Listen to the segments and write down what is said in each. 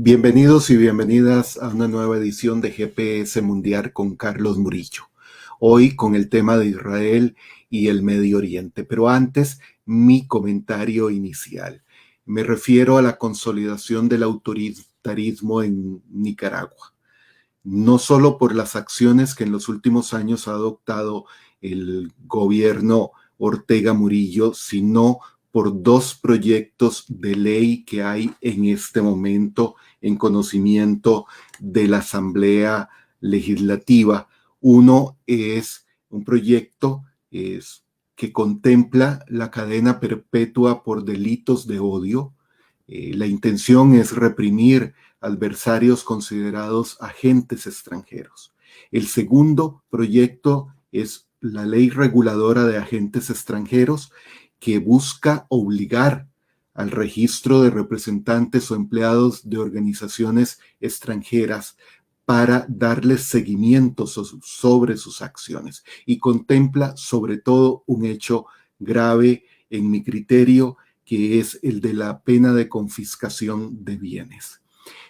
Bienvenidos y bienvenidas a una nueva edición de GPS Mundial con Carlos Murillo. Hoy con el tema de Israel y el Medio Oriente. Pero antes, mi comentario inicial. Me refiero a la consolidación del autoritarismo en Nicaragua. No solo por las acciones que en los últimos años ha adoptado el gobierno Ortega Murillo, sino por dos proyectos de ley que hay en este momento en conocimiento de la Asamblea Legislativa. Uno es un proyecto que contempla la cadena perpetua por delitos de odio. La intención es reprimir adversarios considerados agentes extranjeros. El segundo proyecto es la ley reguladora de agentes extranjeros, que busca obligar al registro de representantes o empleados de organizaciones extranjeras para darles seguimiento sobre sus acciones, y contempla sobre todo un hecho grave en mi criterio, que es el de la pena de confiscación de bienes.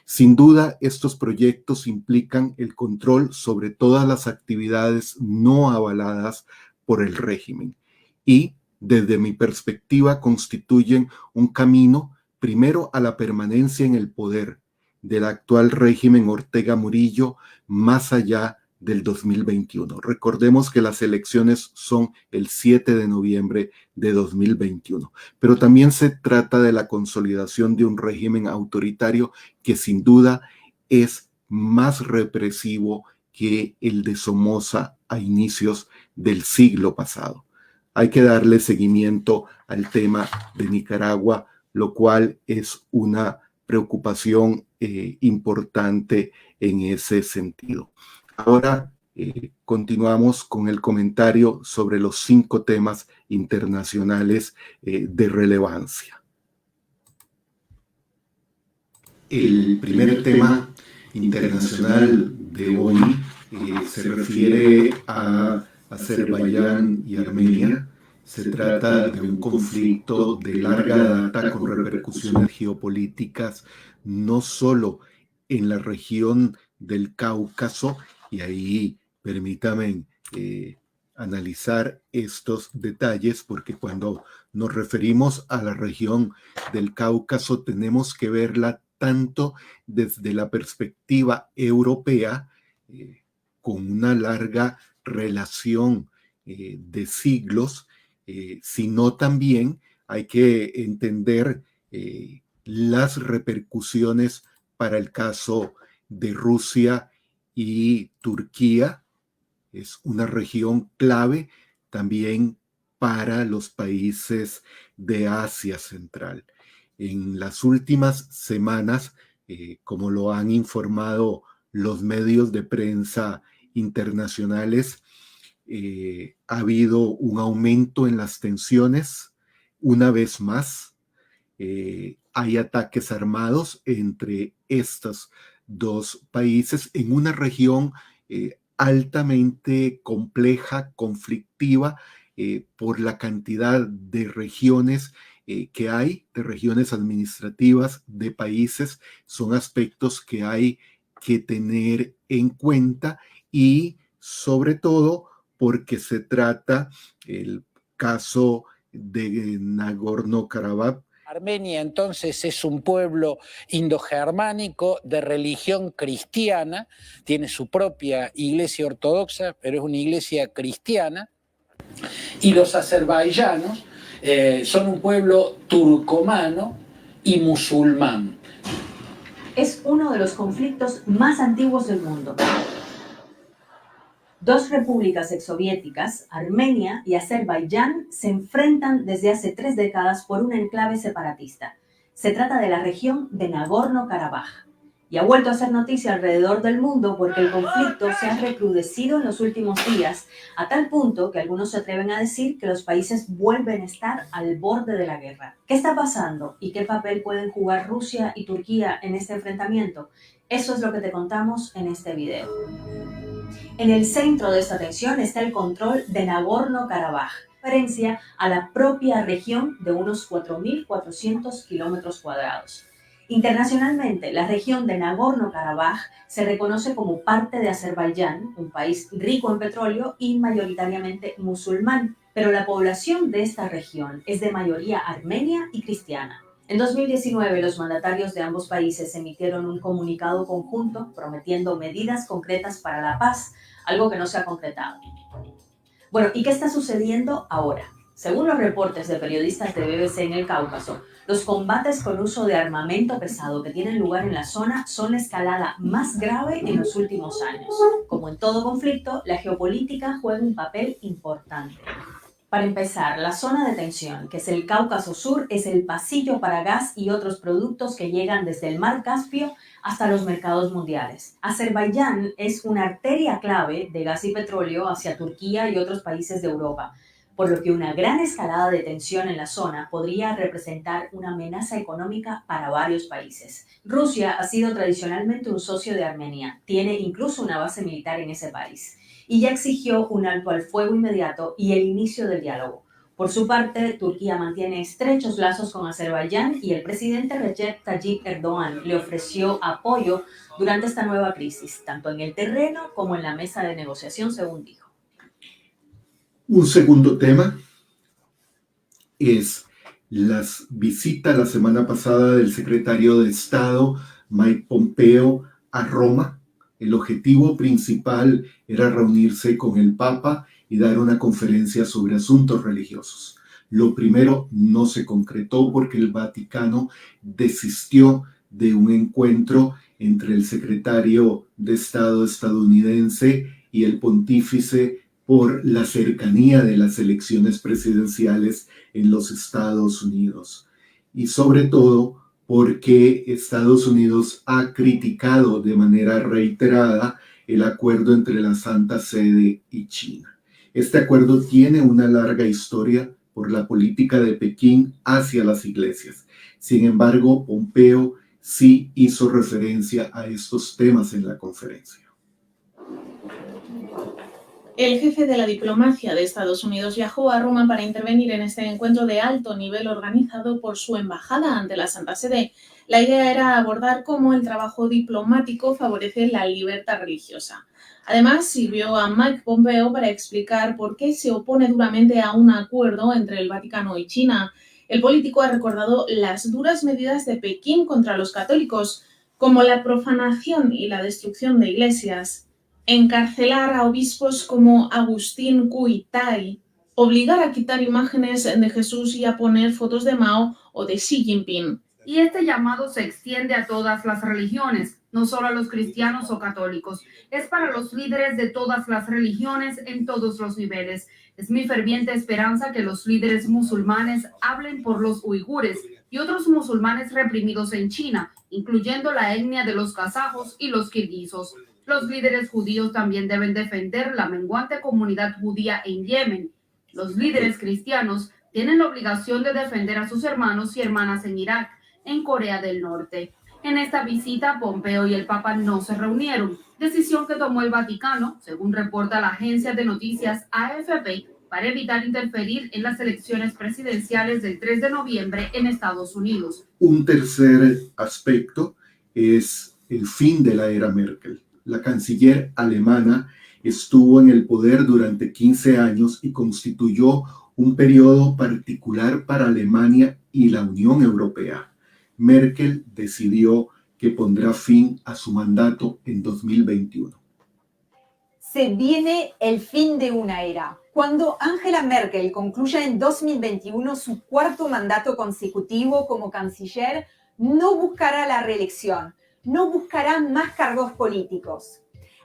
Sin duda, estos proyectos implican el control sobre todas las actividades no avaladas por el régimen y, desde mi perspectiva, constituyen un camino primero a la permanencia en el poder del actual régimen Ortega Murillo más allá del 2021. Recordemos que las elecciones son el 7 de noviembre de 2021, pero también se trata de la consolidación de un régimen autoritario que sin duda es más represivo que el de Somoza a inicios del siglo pasado. Hay que darle seguimiento al tema de Nicaragua, lo cual es una preocupación importante en ese sentido. Ahora continuamos con el comentario sobre los 5 temas internacionales de relevancia. El primer tema internacional de hoy se refiere a Azerbaiyán y Armenia. Se trata de un conflicto de larga data con repercusiones geopolíticas no solo en la región del Cáucaso, y ahí permítame analizar estos detalles, porque cuando nos referimos a la región del Cáucaso tenemos que verla tanto desde la perspectiva europea, con una larga relación de siglos, sino también hay que entender las repercusiones para el caso de Rusia y Turquía. Es una región clave también para los países de Asia Central. En las últimas semanas, como lo han informado los medios de prensa internacionales, ha habido un aumento en las tensiones. Una vez más, hay ataques armados entre estos dos países en una región altamente compleja, conflictiva, por la cantidad de regiones que hay, de regiones administrativas, de países. Son aspectos que hay que tener en cuenta, y sobre todo porque se trata el caso de Nagorno-Karabaj. Armenia entonces es un pueblo indogermánico de religión cristiana, tiene su propia iglesia ortodoxa, pero es una iglesia cristiana, y los azerbaiyanos son un pueblo turcomano y musulmán. Es uno de los conflictos más antiguos del mundo. Dos repúblicas exsoviéticas, Armenia y Azerbaiyán, se enfrentan desde hace 3 décadas por un enclave separatista. Se trata de la región de Nagorno-Karabaj. Y ha vuelto a ser noticia alrededor del mundo porque el conflicto se ha recrudecido en los últimos días, a tal punto que algunos se atreven a decir que los países vuelven a estar al borde de la guerra. ¿Qué está pasando y qué papel pueden jugar Rusia y Turquía en este enfrentamiento? Eso es lo que te contamos en este video. En el centro de esta tensión está el control de Nagorno-Karabaj, referencia a la propia región de unos 4.400 kilómetros cuadrados. Internacionalmente, la región de Nagorno-Karabaj se reconoce como parte de Azerbaiyán, un país rico en petróleo y mayoritariamente musulmán, pero la población de esta región es de mayoría armenia y cristiana. En 2019, los mandatarios de ambos países emitieron un comunicado conjunto prometiendo medidas concretas para la paz, algo que no se ha concretado. Bueno, ¿y qué está sucediendo ahora? Según los reportes de periodistas de BBC en el Cáucaso, los combates con uso de armamento pesado que tienen lugar en la zona son la escalada más grave en los últimos años. Como en todo conflicto, la geopolítica juega un papel importante. Para empezar, la zona de tensión, que es el Cáucaso Sur, es el pasillo para gas y otros productos que llegan desde el mar Caspio hasta los mercados mundiales. Azerbaiyán es una arteria clave de gas y petróleo hacia Turquía y otros países de Europa, por lo que una gran escalada de tensión en la zona podría representar una amenaza económica para varios países. Rusia ha sido tradicionalmente un socio de Armenia, tiene incluso una base militar en ese país, y ya exigió un alto al fuego inmediato y el inicio del diálogo. Por su parte, Turquía mantiene estrechos lazos con Azerbaiyán y el presidente Recep Tayyip Erdogan le ofreció apoyo durante esta nueva crisis, tanto en el terreno como en la mesa de negociación, según dijo. Un segundo tema es las visitas la semana pasada del secretario de Estado Mike Pompeo a Roma. El objetivo principal era reunirse con el Papa y dar una conferencia sobre asuntos religiosos. Lo primero no se concretó porque el Vaticano desistió de un encuentro entre el secretario de Estado estadounidense y el pontífice por la cercanía de las elecciones presidenciales en los Estados Unidos. Y sobre todo porque Estados Unidos ha criticado de manera reiterada el acuerdo entre la Santa Sede y China. Este acuerdo tiene una larga historia por la política de Pekín hacia las iglesias. Sin embargo, Pompeo sí hizo referencia a estos temas en la conferencia. El jefe de la diplomacia de Estados Unidos viajó a Roma para intervenir en este encuentro de alto nivel organizado por su embajada ante la Santa Sede. La idea era abordar cómo el trabajo diplomático favorece la libertad religiosa. Además, sirvió a Mike Pompeo para explicar por qué se opone duramente a un acuerdo entre el Vaticano y China. El político ha recordado las duras medidas de Pekín contra los católicos, como la profanación y la destrucción de iglesias, encarcelar a obispos como Agustín Cuitai, obligar a quitar imágenes de Jesús y a poner fotos de Mao o de Xi Jinping. Y este llamado se extiende a todas las religiones, no solo a los cristianos o católicos. Es para los líderes de todas las religiones en todos los niveles. Es mi ferviente esperanza que los líderes musulmanes hablen por los uigures y otros musulmanes reprimidos en China, incluyendo la etnia de los kazajos y los kirguisos. Los líderes judíos también deben defender la menguante comunidad judía en Yemen. Los líderes cristianos tienen la obligación de defender a sus hermanos y hermanas en Irak, en Corea del Norte. En esta visita, Pompeo y el Papa no se reunieron, decisión que tomó el Vaticano, según reporta la agencia de noticias AFP, para evitar interferir en las elecciones presidenciales del 3 de noviembre en Estados Unidos. Un tercer aspecto es el fin de la era Merkel. La canciller alemana estuvo en el poder durante 15 años y constituyó un periodo particular para Alemania y la Unión Europea. Merkel decidió que pondrá fin a su mandato en 2021. Se viene el fin de una era. Cuando Angela Merkel concluya en 2021 su cuarto mandato consecutivo como canciller, no buscará la reelección, no buscará más cargos políticos.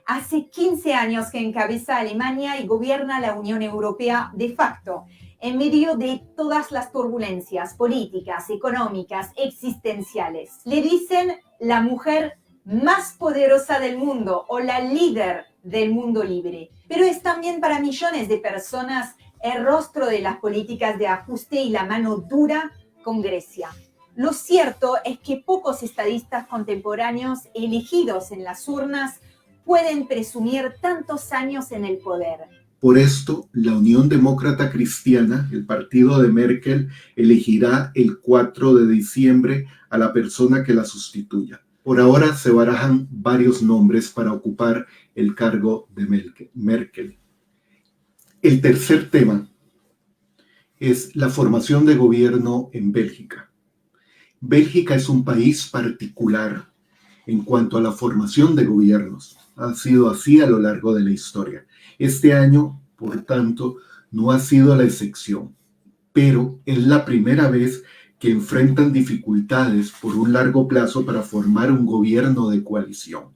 Hace 15 años que encabeza Alemania y gobierna la Unión Europea de facto, en medio de todas las turbulencias políticas, económicas, existenciales. Le dicen la mujer más poderosa del mundo o la líder del mundo libre. Pero es también para millones de personas el rostro de las políticas de ajuste y la mano dura con Grecia. Lo cierto es que pocos estadistas contemporáneos elegidos en las urnas pueden presumir tantos años en el poder. Por esto, la Unión Demócrata Cristiana, el partido de Merkel, elegirá el 4 de diciembre a la persona que la sustituya. Por ahora se barajan varios nombres para ocupar el cargo de Merkel. El tercer tema es la formación de gobierno en Bélgica. Bélgica es un país particular en cuanto a la formación de gobiernos. Ha sido así a lo largo de la historia. Este año, por tanto, no ha sido la excepción, pero es la primera vez que enfrentan dificultades por un largo plazo para formar un gobierno de coalición.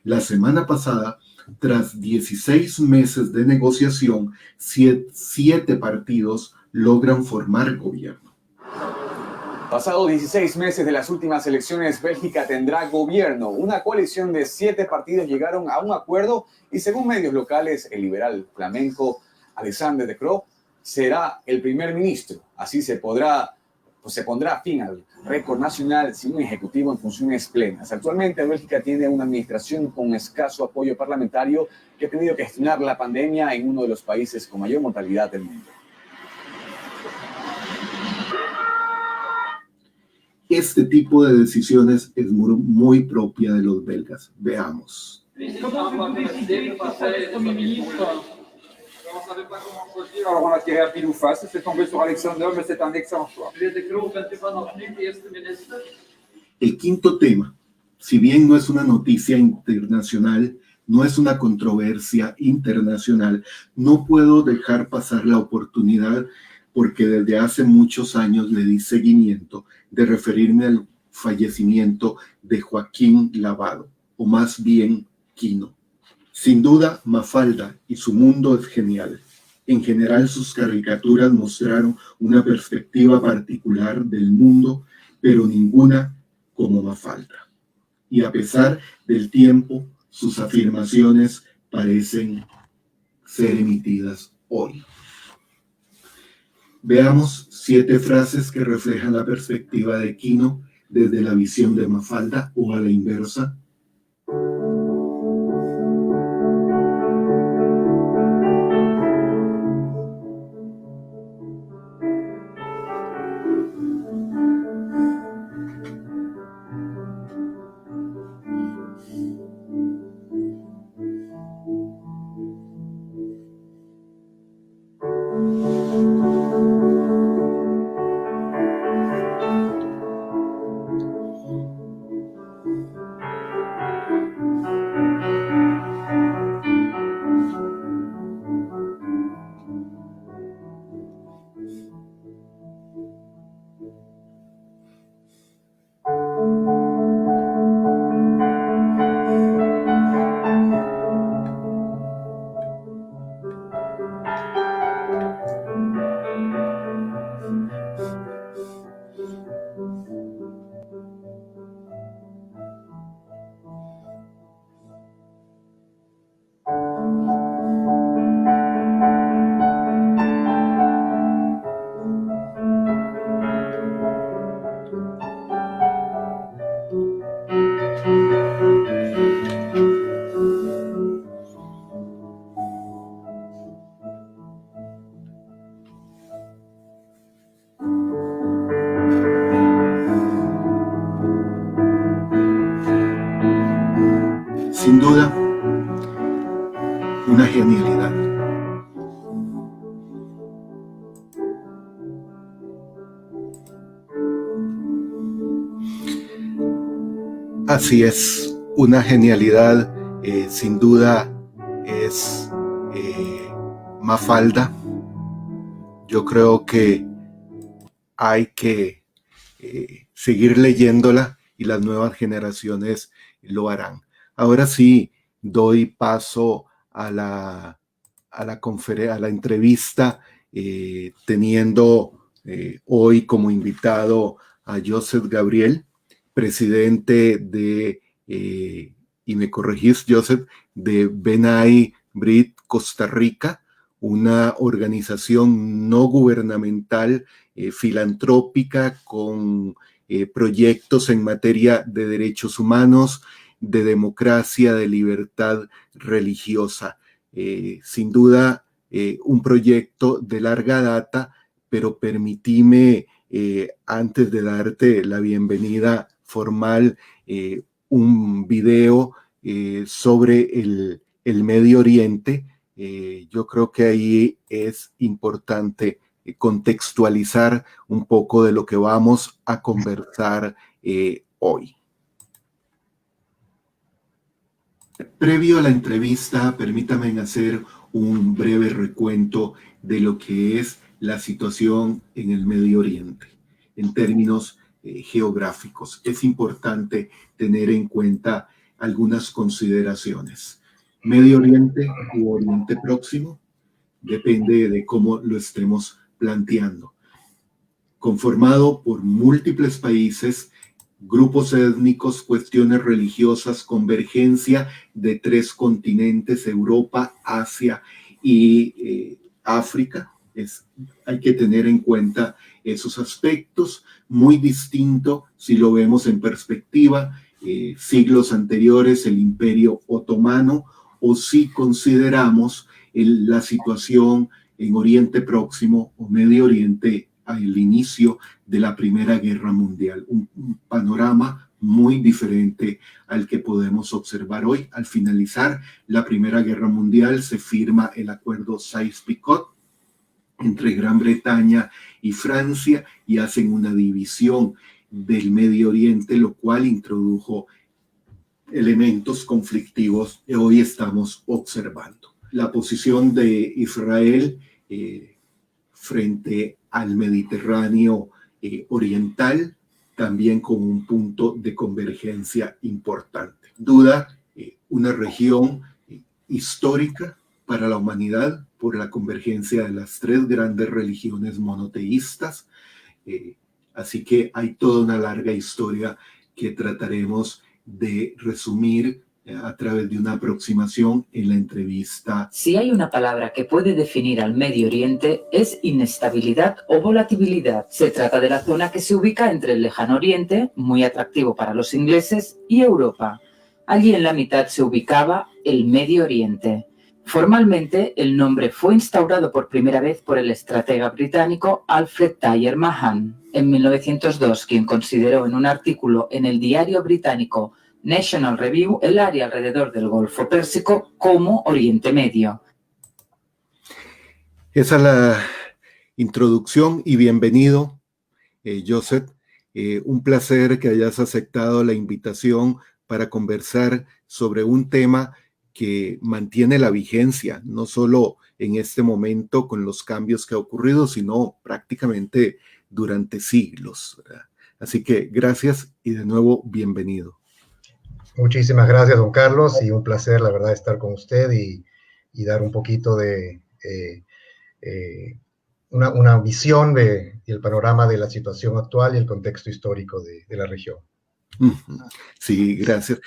La semana pasada, tras 16 meses de negociación, 7 partidos logran formar gobierno. Pasados 16 meses de las últimas elecciones, Bélgica tendrá gobierno. Una coalición de 7 partidos llegaron a un acuerdo y según medios locales, el liberal flamenco Alexander De Croo será el primer ministro. Así se pondrá fin al récord nacional sin un ejecutivo en funciones plenas. Actualmente Bélgica tiene una administración con escaso apoyo parlamentario que ha tenido que gestionar la pandemia en uno de los países con mayor mortalidad del mundo. Este tipo de decisiones es muy propia de los belgas. Veamos. El quinto tema, si bien no es una noticia internacional, no es una controversia internacional, no puedo dejar pasar la oportunidad porque desde hace muchos años le di seguimiento de referirme al fallecimiento de Joaquín Lavado, o más bien Quino. Sin duda, Mafalda y su mundo es genial. En general, sus caricaturas mostraron una perspectiva particular del mundo, pero ninguna como Mafalda. Y a pesar del tiempo, sus afirmaciones parecen ser emitidas hoy. Veamos 7 frases que reflejan la perspectiva de Quino desde la visión de Mafalda o a la inversa. Sin duda, una genialidad. Así es, una genialidad, sin duda es Mafalda. Yo creo que hay que seguir leyéndola y las nuevas generaciones lo harán. Ahora sí, doy paso a la entrevista, teniendo hoy como invitado a Joseph Gabriel, presidente de, y me corregís, Joseph, de B'nai B'rith Costa Rica, una organización no gubernamental filantrópica con proyectos en materia de derechos humanos, de democracia, de libertad religiosa. Sin duda, un proyecto de larga data, pero permitime, antes de darte la bienvenida formal, un video sobre el Medio Oriente. Yo creo que ahí es importante contextualizar un poco de lo que vamos a conversar hoy. Previo a la entrevista, permítame hacer un breve recuento de lo que es la situación en el Medio Oriente en términos geográficos. Es importante tener en cuenta algunas consideraciones. Medio Oriente u Oriente Próximo, depende de cómo lo estemos planteando. Conformado por múltiples países, grupos étnicos, cuestiones religiosas, convergencia de 3 continentes, Europa, Asia y África. Hay que tener en cuenta esos aspectos, muy distinto si lo vemos en perspectiva, siglos anteriores, el Imperio Otomano, o si consideramos la situación en Oriente Próximo o Medio Oriente al inicio de la Primera Guerra Mundial. Un panorama muy diferente al que podemos observar hoy. Al finalizar la Primera Guerra Mundial se firma el acuerdo Sykes-Picot entre Gran Bretaña y Francia y hacen una división del Medio Oriente, lo cual introdujo elementos conflictivos que hoy estamos observando. La posición de Israel frente al Mediterráneo oriental, también como un punto de convergencia importante. Duda, una región histórica para la humanidad por la convergencia de las 3 grandes religiones monoteístas. Así que hay toda una larga historia que trataremos de resumir a través de una aproximación en la entrevista. Si hay una palabra que puede definir al Medio Oriente, es inestabilidad o volatilidad. Se trata de la zona que se ubica entre el Lejano Oriente, muy atractivo para los ingleses, y Europa. Allí en la mitad se ubicaba el Medio Oriente. Formalmente, el nombre fue instaurado por primera vez por el estratega británico Alfred Thayer Mahan en 1902, quien consideró en un artículo en el diario británico National Review el área alrededor del Golfo Pérsico como Oriente Medio. Esa es la introducción y bienvenido, Joseph. Un placer que hayas aceptado la invitación para conversar sobre un tema que mantiene la vigencia, no solo en este momento con los cambios que ha ocurrido, sino prácticamente durante siglos, ¿verdad? Así que gracias y de nuevo bienvenido. Muchísimas gracias, don Carlos, y un placer, la verdad, estar con usted y dar un poquito de una visión del panorama de la situación actual y el contexto histórico de la región. Sí, gracias.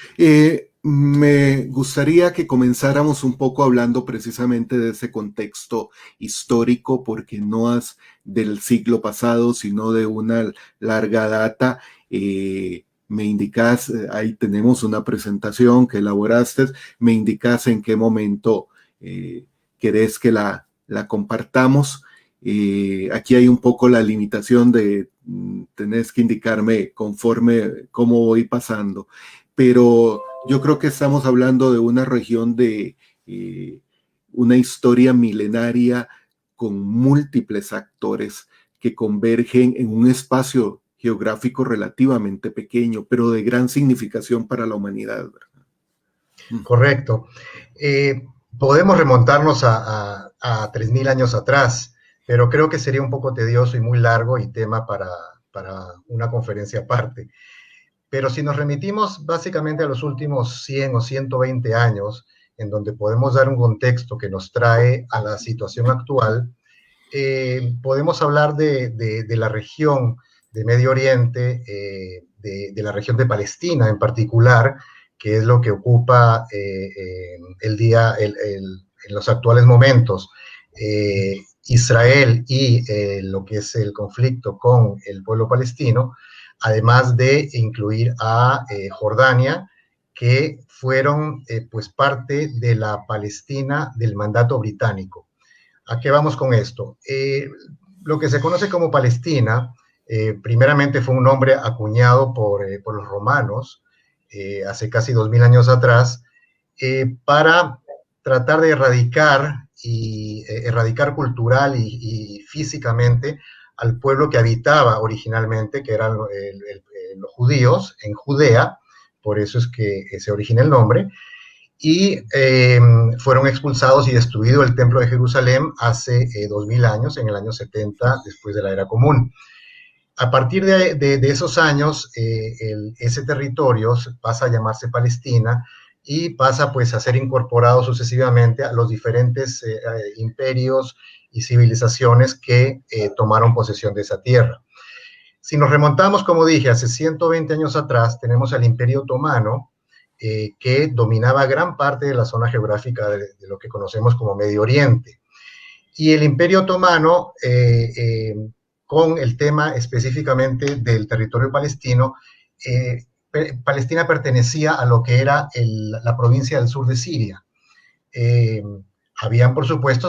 Me gustaría que comenzáramos un poco hablando precisamente de ese contexto histórico, porque no es del siglo pasado, sino de una larga data. Me indicas, ahí tenemos una presentación que elaboraste, me indicas en qué momento querés que la compartamos. Aquí hay un poco la limitación de tenés que indicarme conforme cómo voy pasando, pero yo creo que estamos hablando de una región de una historia milenaria con múltiples actores que convergen en un espacio geográfico relativamente pequeño, pero de gran significación para la humanidad. Correcto. Podemos remontarnos a 3.000 años atrás, pero creo que sería un poco tedioso y muy largo y tema para una conferencia aparte. Pero si nos remitimos básicamente a los últimos 100 o 120 años, en donde podemos dar un contexto que nos trae a la situación actual, podemos hablar de la región de Medio Oriente, de la región de Palestina en particular, que es lo que ocupa en los actuales momentos. Israel y lo que es el conflicto con el pueblo palestino, además de incluir a Jordania, que fueron pues parte de la Palestina del mandato británico. ¿A qué vamos con esto? Lo que se conoce como Palestina, primeramente fue un nombre acuñado por los romanos hace casi 2000 años atrás, para tratar de erradicar cultural y físicamente al pueblo que habitaba originalmente, que eran los judíos en Judea, por eso es que se origina el nombre, y fueron expulsados y destruido el templo de Jerusalén hace 2000 años, en el año 70, después de la Era Común. A partir de esos años, ese territorio pasa a llamarse Palestina y pasa pues a ser incorporado sucesivamente a los diferentes imperios y civilizaciones que tomaron posesión de esa tierra. Si nos remontamos, como dije, hace 120 años atrás, tenemos al Imperio Otomano, que dominaba gran parte de la zona geográfica de lo que conocemos como Medio Oriente. Y el Imperio Otomano, con el tema específicamente del territorio palestino, Palestina pertenecía a lo que era la provincia del sur de Siria. Habían, por supuesto,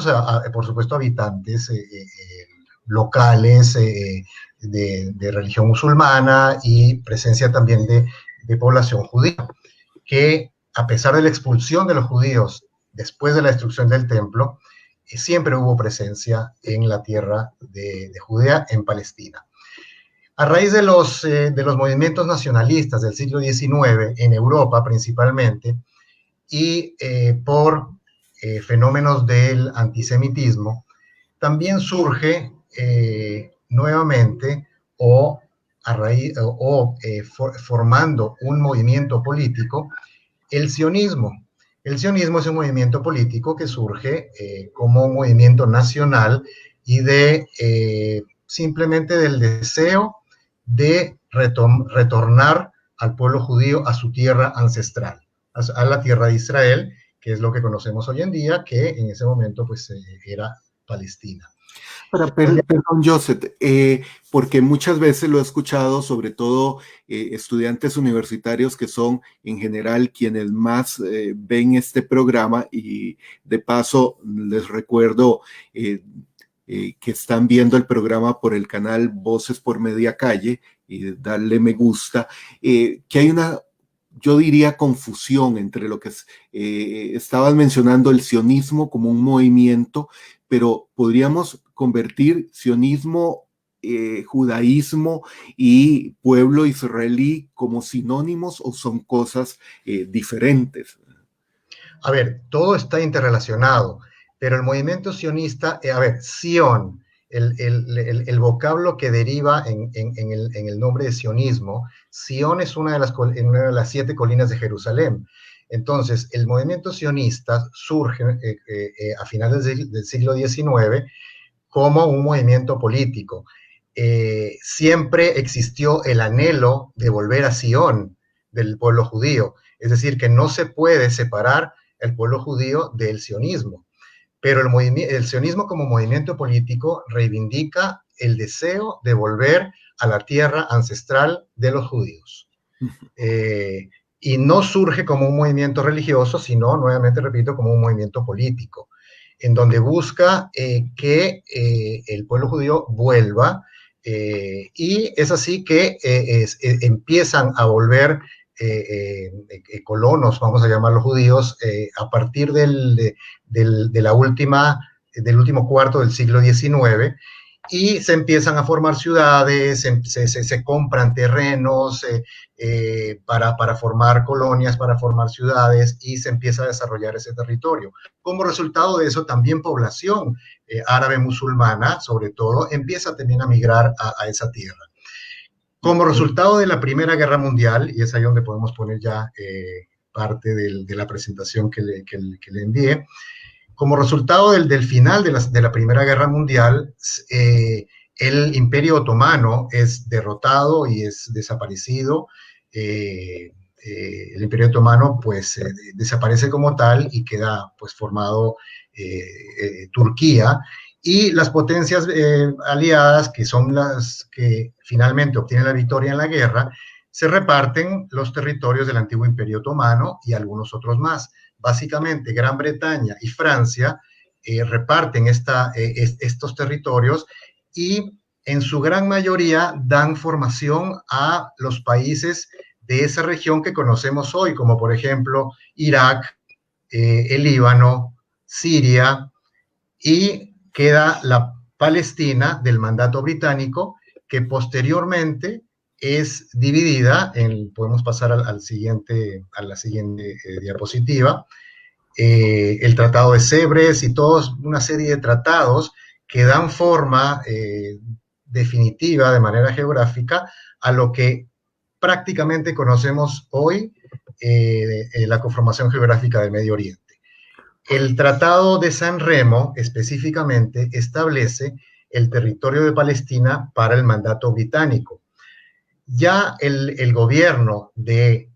habitantes locales de religión musulmana y presencia también de población judía, que a pesar de la expulsión de los judíos después de la destrucción del templo, siempre hubo presencia en la tierra de Judea, en Palestina. A raíz de los movimientos nacionalistas del siglo XIX, en Europa principalmente, y por fenómenos del antisemitismo, también surge nuevamente formando un movimiento político, el sionismo. El sionismo es un movimiento político que surge como un movimiento nacional y simplemente del deseo de retornar al pueblo judío a su tierra ancestral, a la tierra de Israel, que es lo que conocemos hoy en día, que en ese momento pues era Palestina. Perdón, Joseph, porque muchas veces lo he escuchado, sobre todo estudiantes universitarios que son en general quienes más ven este programa, y de paso les recuerdo que están viendo el programa por el canal Voces por Media Calle, y darle me gusta, que hay una, yo diría, confusión entre lo que estabas mencionando, el sionismo como un movimiento, pero podríamos convertir sionismo, judaísmo y pueblo israelí como sinónimos, ¿o son cosas diferentes? A ver, todo está interrelacionado, pero el movimiento sionista, Sion, el vocablo que deriva en el nombre de sionismo, Sion es una de las 7 colinas de Jerusalén. Entonces, el movimiento sionista surge a finales del siglo XIX como un movimiento político. Siempre existió el anhelo de volver a Sion del pueblo judío, es decir, que no se puede separar el pueblo judío del sionismo, pero el sionismo como movimiento político reivindica el deseo de volver a la tierra ancestral de los judíos. Y no surge como un movimiento religioso, sino, nuevamente repito, como un movimiento político, en donde busca que el pueblo judío vuelva, y es así que empiezan a volver colonos, vamos a llamarlos judíos, a partir del último cuarto del siglo XIX, y se empiezan a formar ciudades, se compran terrenos para formar colonias, para formar ciudades, y se empieza a desarrollar ese territorio. Como resultado de eso, también población árabe musulmana, sobre todo, empieza también a migrar a esa tierra. Como resultado de la Primera Guerra Mundial, y es ahí donde podemos poner ya parte de la presentación que le envié, como resultado del final de la Primera Guerra Mundial, el Imperio Otomano es derrotado y es desaparecido. El Imperio Otomano pues desaparece como tal y queda pues formado Turquía, y las potencias aliadas, que son las que finalmente obtienen la victoria en la guerra, se reparten los territorios del antiguo Imperio Otomano y algunos otros más. Básicamente, Gran Bretaña y Francia reparten estos territorios y en su gran mayoría dan formación a los países de esa región que conocemos hoy, como por ejemplo Irak, el Líbano, Siria, y queda la Palestina del mandato británico, que posteriormente es dividida, podemos pasar a la siguiente diapositiva, el Tratado de Sèvres y toda una serie de tratados que dan forma definitiva, de manera geográfica, a lo que prácticamente conocemos hoy la conformación geográfica del Medio Oriente. El Tratado de San Remo específicamente establece el territorio de Palestina para el mandato británico. Ya el gobierno de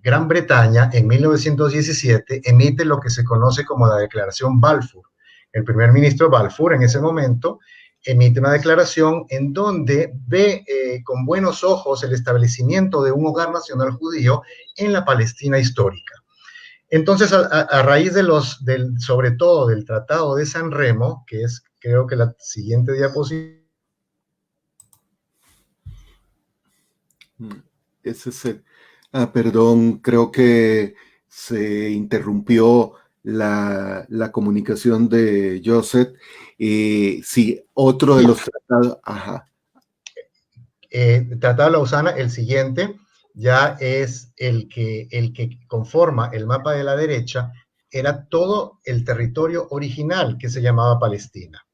Gran Bretaña en 1917 emite lo que se conoce como la Declaración Balfour. El primer ministro Balfour en ese momento emite una declaración en donde ve con buenos ojos el establecimiento de un hogar nacional judío en la Palestina histórica. Entonces, a raíz sobre todo del Tratado de San Remo, que es creo que la siguiente diapositiva. Ese es perdón, creo que se interrumpió la comunicación de Joseph. Sí, otro de los tratados. Ajá. Tratado de Lausana, el siguiente, ya es el que conforma el mapa de la derecha, era todo el territorio original que se llamaba Palestina.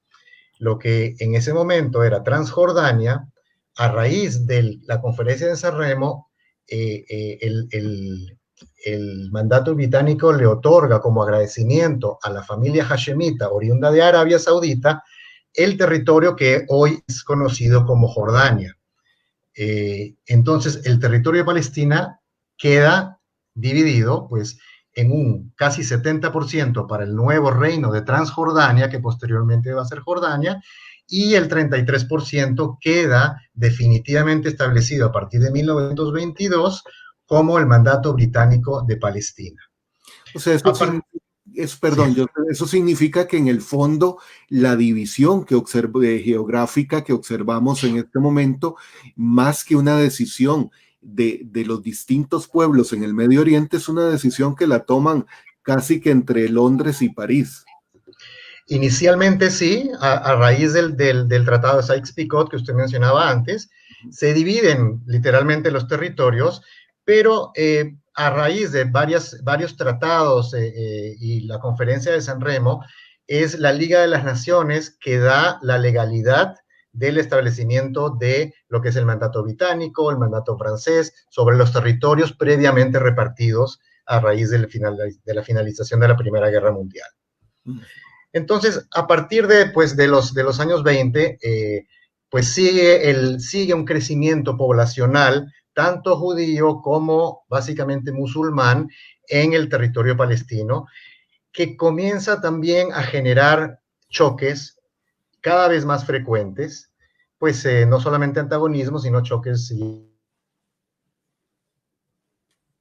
Lo que en ese momento era Transjordania, a raíz de la conferencia de San Remo, el mandato británico le otorga como agradecimiento a la familia hashemita, oriunda de Arabia Saudita, el territorio que hoy es conocido como Jordania. Entonces, el territorio de Palestina queda dividido, pues, en un casi 70% para el nuevo reino de Transjordania, que posteriormente va a ser Jordania, y el 33% queda definitivamente establecido a partir de 1922 como el mandato británico de Palestina. O sea, eso significa que en el fondo la división geográfica que observamos en este momento, más que una decisión de los distintos pueblos en el Medio Oriente, es una decisión que la toman casi que entre Londres y París. Inicialmente sí, a raíz del Tratado de Sykes-Picot que usted mencionaba antes, se dividen literalmente los territorios, pero a raíz de varios tratados y la conferencia de San Remo, es la Liga de las Naciones que da la legalidad del establecimiento de lo que es el mandato británico, el mandato francés, sobre los territorios previamente repartidos a raíz de la finalización de la Primera Guerra Mundial. Entonces, a partir de los años 20, pues sigue un crecimiento poblacional, tanto judío como básicamente musulmán, en el territorio palestino, que comienza también a generar choques cada vez más frecuentes, pues no solamente antagonismo, sino choques.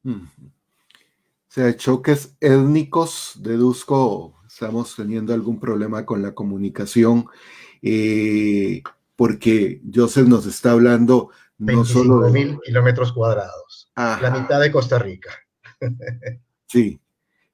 O sea, choques étnicos, deduzco, estamos teniendo algún problema con la comunicación, porque Joseph nos está hablando no solo de 25.000 kilómetros cuadrados, Ajá. La mitad de Costa Rica. Sí,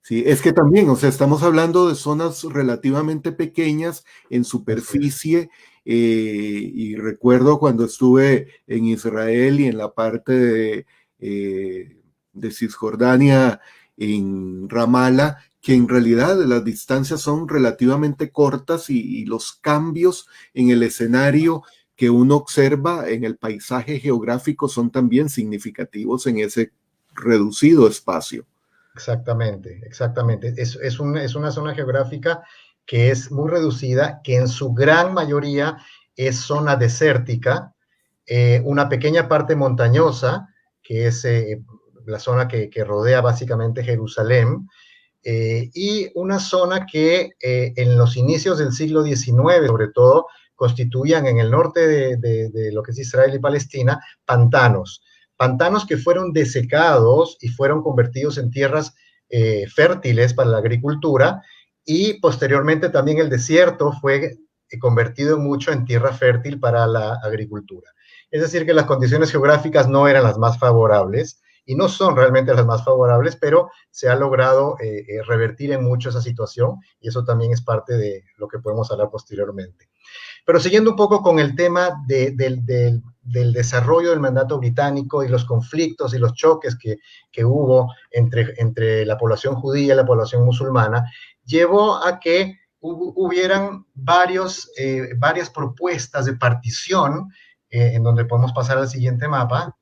es que también, o sea, estamos hablando de zonas relativamente pequeñas en superficie, y recuerdo cuando estuve en Israel y en la parte de Cisjordania, en Ramallah, que en realidad las distancias son relativamente cortas y los cambios en el escenario que uno observa en el paisaje geográfico son también significativos en ese reducido espacio. Exactamente. Es una zona geográfica que es muy reducida, que en su gran mayoría es zona desértica, una pequeña parte montañosa, que es la zona que rodea básicamente Jerusalén, y una zona que en los inicios del siglo XIX, sobre todo, constituían en el norte de lo que es Israel y Palestina, pantanos que fueron desecados y fueron convertidos en tierras fértiles para la agricultura, y posteriormente también el desierto fue convertido mucho en tierra fértil para la agricultura. Es decir, que las condiciones geográficas no eran las más favorables y no son realmente las más favorables, pero se ha logrado revertir en mucho esa situación y eso también es parte de lo que podemos hablar posteriormente. Pero siguiendo un poco con el tema del desarrollo del mandato británico y los conflictos y los choques que hubo entre la población judía y la población musulmana, llevó a que hubieran varias propuestas de partición, en donde podemos pasar al siguiente mapa.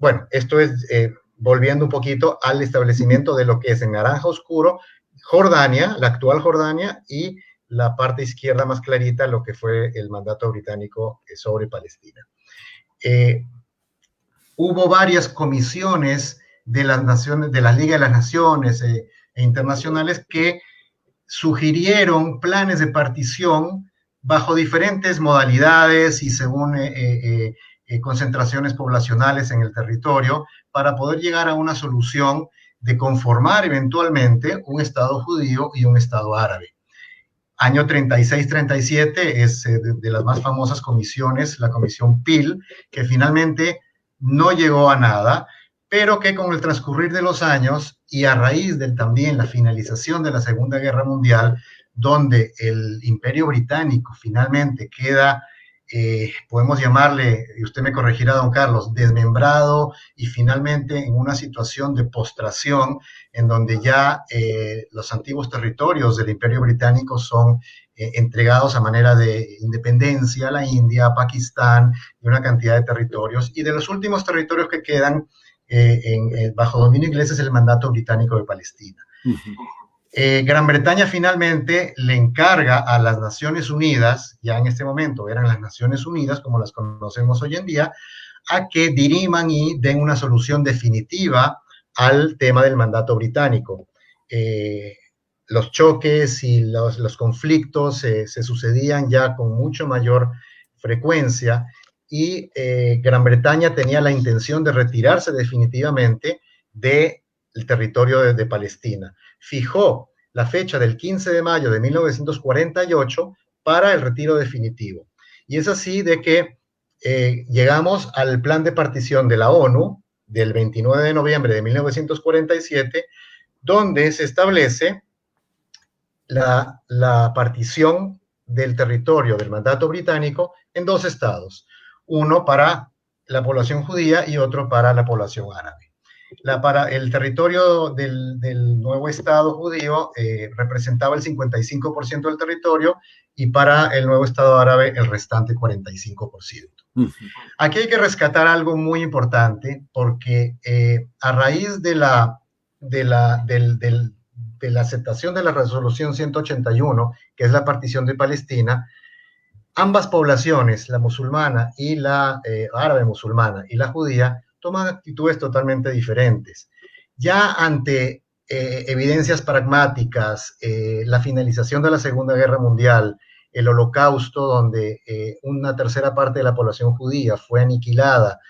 Bueno, esto es volviendo un poquito al establecimiento de lo que es en naranja oscuro, Jordania, la actual Jordania, y la parte izquierda más clarita, lo que fue el mandato británico sobre Palestina. Hubo varias comisiones de las naciones, de la Liga de las Naciones e internacionales que sugirieron planes de partición bajo diferentes modalidades y según concentraciones poblacionales en el territorio para poder llegar a una solución de conformar eventualmente un Estado judío y un Estado árabe. Año 36-37 es de las más famosas comisiones, la comisión Peel, que finalmente no llegó a nada, pero que con el transcurrir de los años y a raíz de también la finalización de la Segunda Guerra Mundial, donde el Imperio Británico finalmente queda, podemos llamarle, y usted me corregirá, don Carlos, desmembrado y finalmente en una situación de postración, en donde ya los antiguos territorios del Imperio Británico son entregados a manera de independencia a la India, a Pakistán y una cantidad de territorios. Y de los últimos territorios que quedan bajo dominio inglés es el mandato británico de Palestina. Gran Bretaña finalmente le encarga a las Naciones Unidas, ya en este momento eran las Naciones Unidas como las conocemos hoy en día, a que diriman y den una solución definitiva al tema del mandato británico. Los choques y los conflictos se sucedían ya con mucho mayor frecuencia y Gran Bretaña tenía la intención de retirarse definitivamente del territorio de Palestina. Fijó la fecha del 15 de mayo de 1948 para el retiro definitivo. Y es así de que llegamos al plan de partición de la ONU del 29 de noviembre de 1947, donde se establece la partición del territorio del mandato británico en dos estados, uno para la población judía y otro para la población árabe. Para el territorio del nuevo Estado judío representaba el 55% del territorio y para el nuevo Estado árabe el restante 45%. Aquí hay que rescatar algo muy importante porque a raíz de la aceptación de la resolución 181, que es la partición de Palestina, ambas poblaciones, la musulmana y la árabe musulmana y la judía, toman actitudes totalmente diferentes. Ya ante evidencias pragmáticas, la finalización de la Segunda Guerra Mundial, el Holocausto, donde una tercera parte de la población judía fue aniquilada,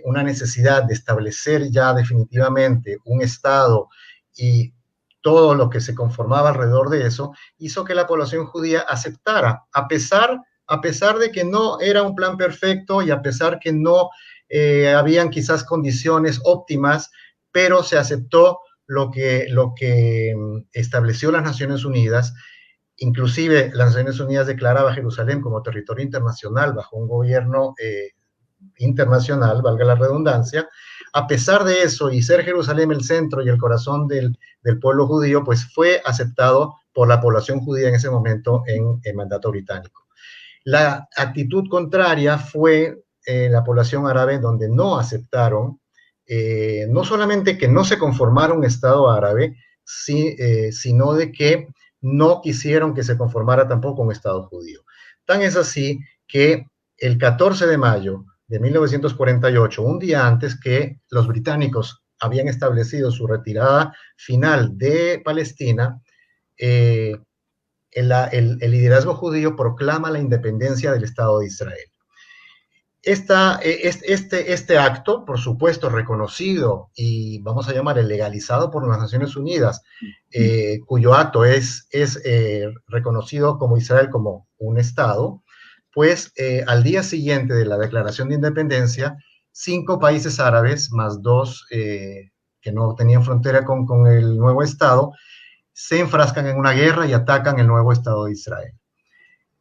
una necesidad de establecer ya definitivamente un Estado y todo lo que se conformaba alrededor de eso, hizo que la población judía aceptara, a pesar de que no era un plan perfecto y a pesar que no habían quizás condiciones óptimas, pero se aceptó lo que estableció las Naciones Unidas. Inclusive las Naciones Unidas declaraba Jerusalén como territorio internacional bajo un gobierno internacional, valga la redundancia. A pesar de eso, y ser Jerusalén el centro y el corazón del pueblo judío, pues fue aceptado por la población judía en ese momento en el mandato británico. La actitud contraria fue la población árabe, donde no aceptaron, no solamente que no se conformara un Estado árabe, sino de que no quisieron que se conformara tampoco un Estado judío. Tan es así que el 14 de mayo de 1948, un día antes que los británicos habían establecido su retirada final de Palestina, el liderazgo judío proclama la independencia del Estado de Israel. Este acto, por supuesto, reconocido y vamos a llamar legalizado por las Naciones Unidas, cuyo acto es reconocido como Israel como un Estado, pues al día siguiente de la declaración de independencia, 5 países árabes, más 2 que no tenían frontera con el nuevo Estado, se enfrascan en una guerra y atacan el nuevo Estado de Israel.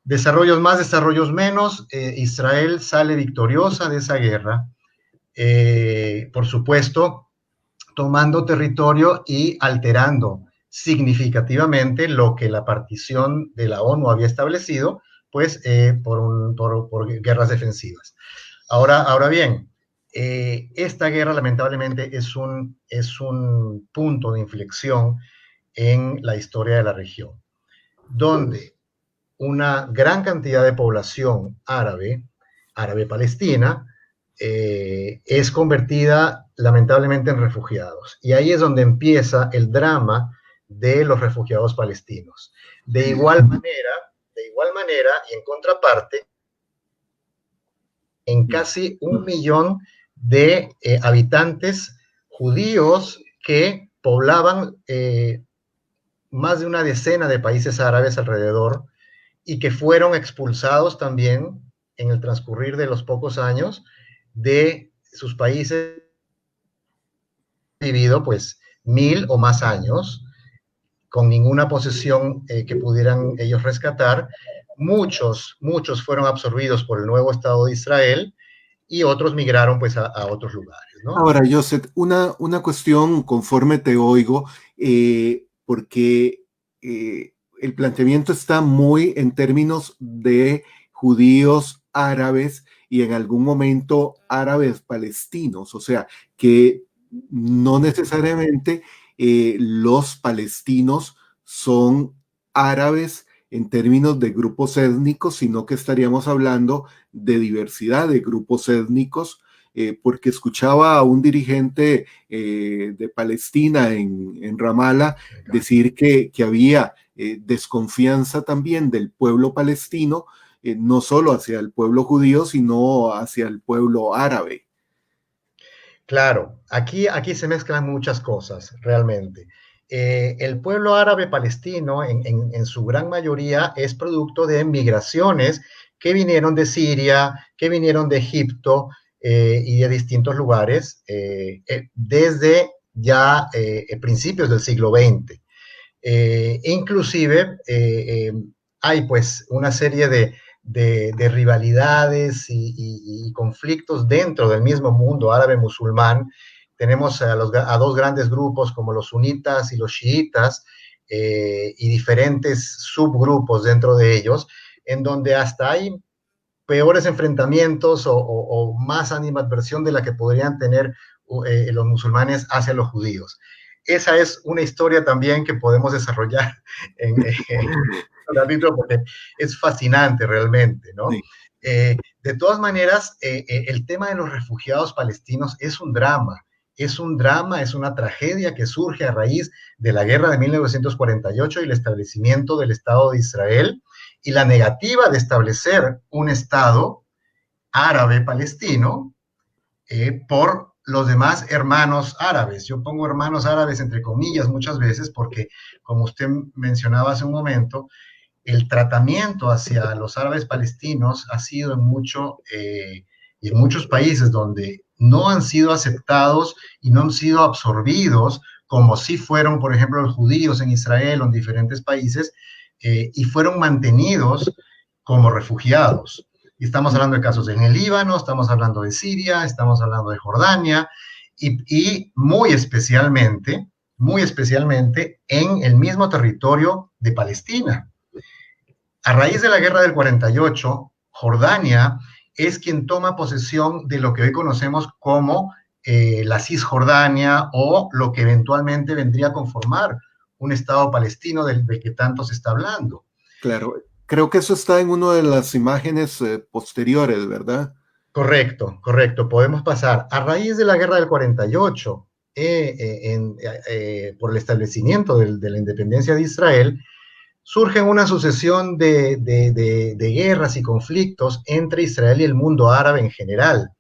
Desarrollos más, desarrollos menos, Israel sale victoriosa de esa guerra, por supuesto, tomando territorio y alterando significativamente lo que la partición de la ONU había establecido, pues por guerras defensivas. Ahora bien, esta guerra lamentablemente es un punto de inflexión en la historia de la región, donde una gran cantidad de población árabe palestina, es convertida lamentablemente en refugiados. Y ahí es donde empieza el drama de los refugiados palestinos. De igual manera, y en contraparte, en casi 1 millón de habitantes judíos que poblaban más de una decena de países árabes alrededor, y que fueron expulsados también en el transcurrir de los pocos años de sus países, vivido pues 1000 o más años, con ninguna posesión que pudieran ellos rescatar. Muchos fueron absorbidos por el nuevo Estado de Israel y otros migraron pues a otros lugares, ¿no? Ahora, Joseph, una cuestión conforme te oigo, porque el planteamiento está muy en términos de judíos árabes y en algún momento árabes palestinos, o sea, que no necesariamente los palestinos son árabes en términos de grupos étnicos, sino que estaríamos hablando de diversidad de grupos étnicos, porque escuchaba a un dirigente de Palestina en Ramallah decir que había desconfianza también del pueblo palestino, no solo hacia el pueblo judío, sino hacia el pueblo árabe. Claro, aquí se mezclan muchas cosas, realmente. El pueblo árabe palestino, en su gran mayoría, es producto de migraciones que vinieron de Siria, que vinieron de Egipto y de distintos lugares, desde ya principios del siglo XX. Inclusive hay pues una serie de rivalidades y conflictos dentro del mismo mundo árabe musulmán. Tenemos a 2 grandes grupos como los sunitas y los chiitas, y diferentes subgrupos dentro de ellos, en donde hasta hay peores enfrentamientos o más animadversión de la que podrían tener los musulmanes hacia los judíos. Esa es una historia también que podemos desarrollar en el capítulo, porque es fascinante realmente, ¿no? Sí. De todas maneras, el tema de los refugiados palestinos es un drama, es una tragedia que surge a raíz de la guerra de 1948 y el establecimiento del Estado de Israel y la negativa de establecer un Estado árabe palestino por los demás hermanos árabes. Yo pongo hermanos árabes entre comillas muchas veces porque, como usted mencionaba hace un momento, el tratamiento hacia los árabes palestinos ha sido en muchos países donde no han sido aceptados y no han sido absorbidos, como sí fueron, por ejemplo, los judíos en Israel o en diferentes países, y fueron mantenidos como refugiados. Y estamos hablando de casos en el Líbano, estamos hablando de Siria, estamos hablando de Jordania, y muy especialmente en el mismo territorio de Palestina. A raíz de la guerra del 48, Jordania es quien toma posesión de lo que hoy conocemos como la Cisjordania, o lo que eventualmente vendría a conformar un Estado palestino del que tanto se está hablando. Claro, creo que eso está en una de las imágenes posteriores, ¿verdad? Correcto, podemos pasar. A raíz de la guerra del 48, por el establecimiento de la independencia de Israel, surgen una sucesión de guerras y conflictos entre Israel y el mundo árabe en general.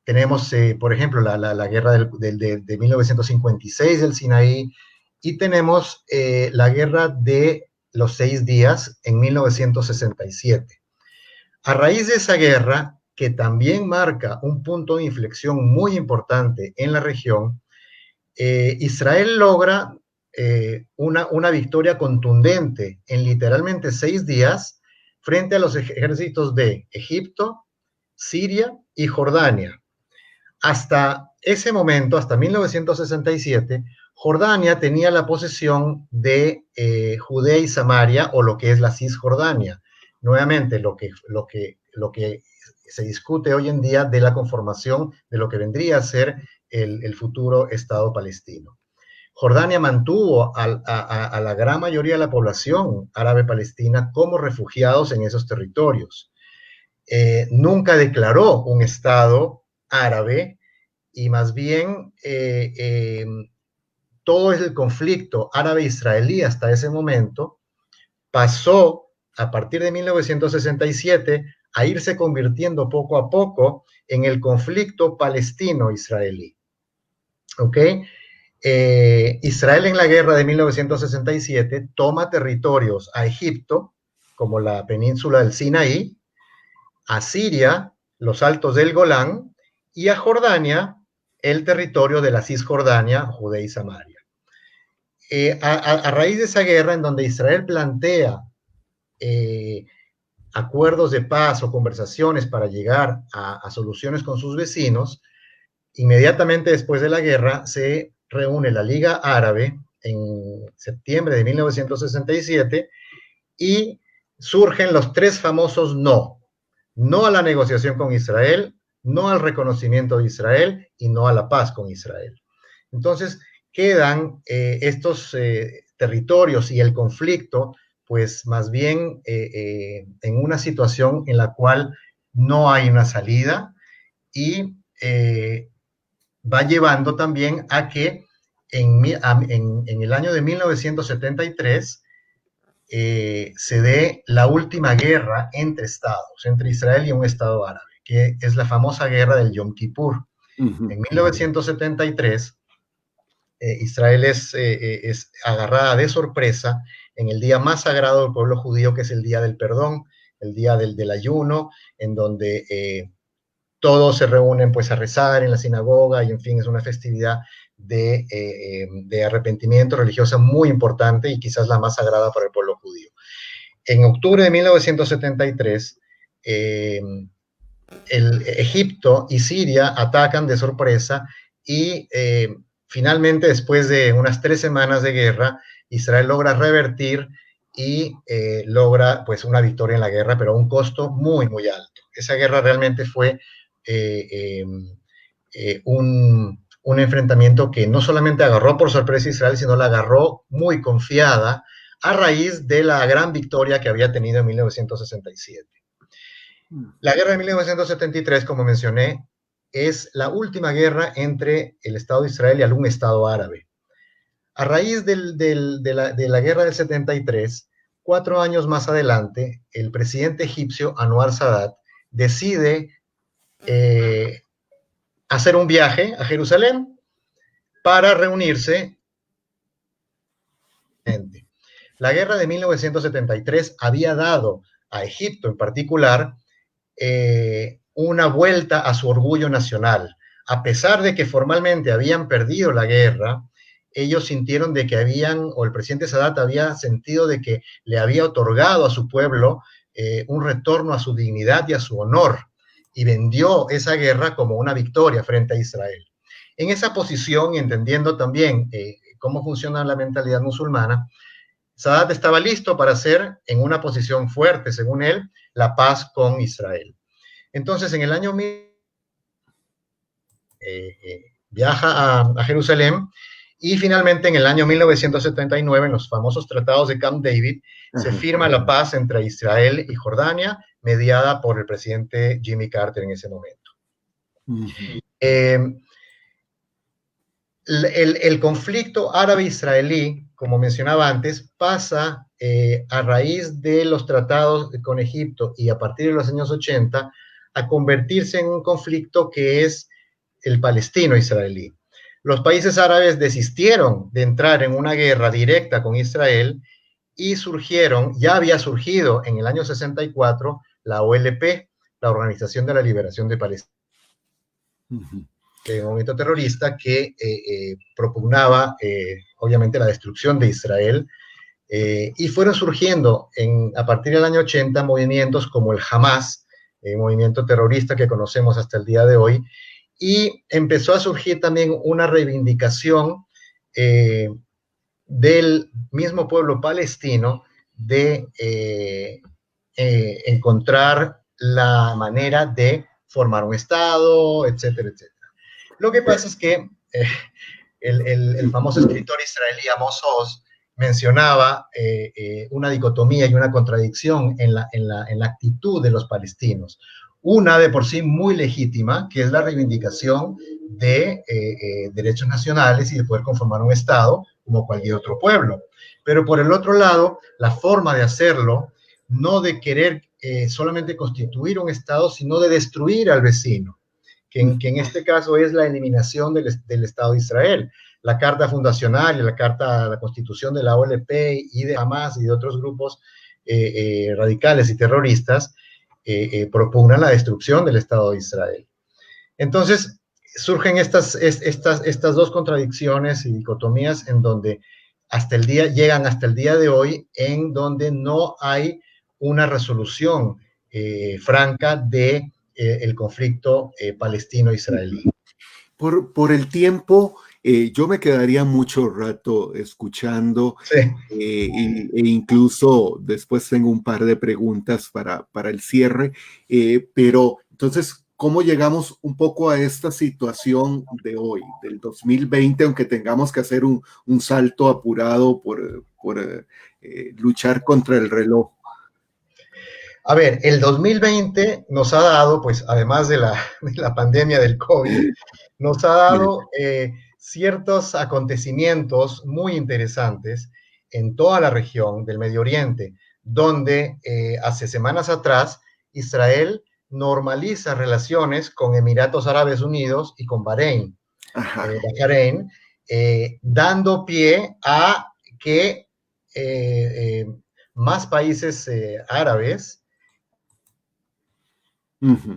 Tenemos, por ejemplo, la guerra de 1956 del Sinaí, y tenemos la guerra de los 6 días en 1967. A raíz de esa guerra, que también marca un punto de inflexión muy importante en la región, Israel logra una victoria contundente en literalmente 6 días frente a los ejércitos de Egipto, Siria y Jordania. Hasta ese momento, hasta 1967, Jordania tenía la posesión de Judea y Samaria, o lo que es la Cisjordania. Nuevamente, lo que se discute hoy en día de la conformación de lo que vendría a ser el futuro Estado palestino. Jordania mantuvo a la gran mayoría de la población árabe palestina como refugiados en esos territorios. Nunca declaró un Estado árabe, y más bien todo el conflicto árabe-israelí hasta ese momento pasó, a partir de 1967, a irse convirtiendo poco a poco en el conflicto palestino-israelí. ¿Ok? Israel en la guerra de 1967 toma territorios a Egipto, como la península del Sinaí, a Siria, los altos del Golán, y a Jordania, el territorio de la Cisjordania, Judea y Samaria. A raíz de esa guerra, en donde Israel plantea acuerdos de paz o conversaciones para llegar a soluciones con sus vecinos, inmediatamente después de la guerra se reúne la Liga Árabe en septiembre de 1967 y surgen los 3 famosos no. No a la negociación con Israel, no al reconocimiento de Israel y no a la paz con Israel. Entonces quedan estos territorios y el conflicto, pues más bien en una situación en la cual no hay una salida, y va llevando también a que en el año de 1973 se dé la última guerra entre estados, entre Israel y un estado árabe, que es la famosa guerra del Yom Kippur. En 1973, Israel es agarrada de sorpresa en el día más sagrado del pueblo judío, que es el día del perdón, el día del ayuno, en donde todos se reúnen pues a rezar en la sinagoga, y en fin, es una festividad de arrepentimiento religiosa muy importante y quizás la más sagrada para el pueblo judío. En octubre de 1973, Egipto y Siria atacan de sorpresa y finalmente, después de unas 3 semanas de guerra, Israel logra revertir y logra pues una victoria en la guerra, pero a un costo muy, muy alto. Esa guerra realmente fue un enfrentamiento que no solamente agarró por sorpresa a Israel, sino la agarró muy confiada a raíz de la gran victoria que había tenido en 1967. La guerra de 1973, como mencioné, es la última guerra entre el Estado de Israel y algún Estado árabe. A raíz de la guerra del 73, 4 años más adelante, el presidente egipcio Anwar Sadat decide hacer un viaje a Jerusalén para reunirse. La guerra de 1973 había dado a Egipto en particular una vuelta a su orgullo nacional. A pesar de que formalmente habían perdido la guerra, ellos sintieron de que o el presidente Sadat había sentido de que le había otorgado a su pueblo un retorno a su dignidad y a su honor, y vendió esa guerra como una victoria frente a Israel. En esa posición, y entendiendo también cómo funciona la mentalidad musulmana, Sadat estaba listo para hacer, en una posición fuerte, según él, la paz con Israel. Entonces, en el año viaja a Jerusalén, y finalmente en el año 1979, en los famosos tratados de Camp David, se firma la paz entre Israel y Jordania, mediada por el presidente Jimmy Carter en ese momento. el conflicto árabe-israelí, como mencionaba antes, pasa a raíz de los tratados con Egipto y a partir de los años 80 a convertirse en un conflicto que es el palestino-israelí. Los países árabes desistieron de entrar en una guerra directa con Israel y ya había surgido en el año 64 la OLP, la Organización de la Liberación de Palestina. Un movimiento terrorista que propugnaba, obviamente, la destrucción de Israel, y fueron surgiendo a partir del año 80 movimientos como el Hamas, movimiento terrorista que conocemos hasta el día de hoy, y empezó a surgir también una reivindicación del mismo pueblo palestino de encontrar la manera de formar un Estado, etcétera, etcétera. Lo que pasa es que el famoso escritor israelí Amos Oz mencionaba una dicotomía y una contradicción en la actitud de los palestinos. Una de por sí muy legítima, que es la reivindicación de derechos nacionales y de poder conformar un Estado como cualquier otro pueblo. Pero por el otro lado, la forma de hacerlo, no de querer solamente constituir un Estado, sino de destruir al vecino, que en este caso es la eliminación del Estado de Israel. La Carta Fundacional y la Constitución de la OLP y de Hamas y de otros grupos radicales y terroristas propugnan la destrucción del Estado de Israel. Entonces, surgen estas dos contradicciones y dicotomías en donde llegan hasta el día de hoy, en donde no hay una resolución franca de el conflicto palestino-israelí. Por el tiempo, yo me quedaría mucho rato escuchando, sí. E incluso después tengo un par de preguntas para el cierre, pero entonces, ¿cómo llegamos un poco a esta situación de hoy, del 2020, aunque tengamos que hacer un salto apurado por luchar contra el reloj? A ver, el 2020 nos ha dado, pues además de la pandemia del COVID, nos ha dado ciertos acontecimientos muy interesantes en toda la región del Medio Oriente, donde hace semanas atrás Israel normaliza relaciones con Emiratos Árabes Unidos y con Bahrein, dando pie a que más países árabes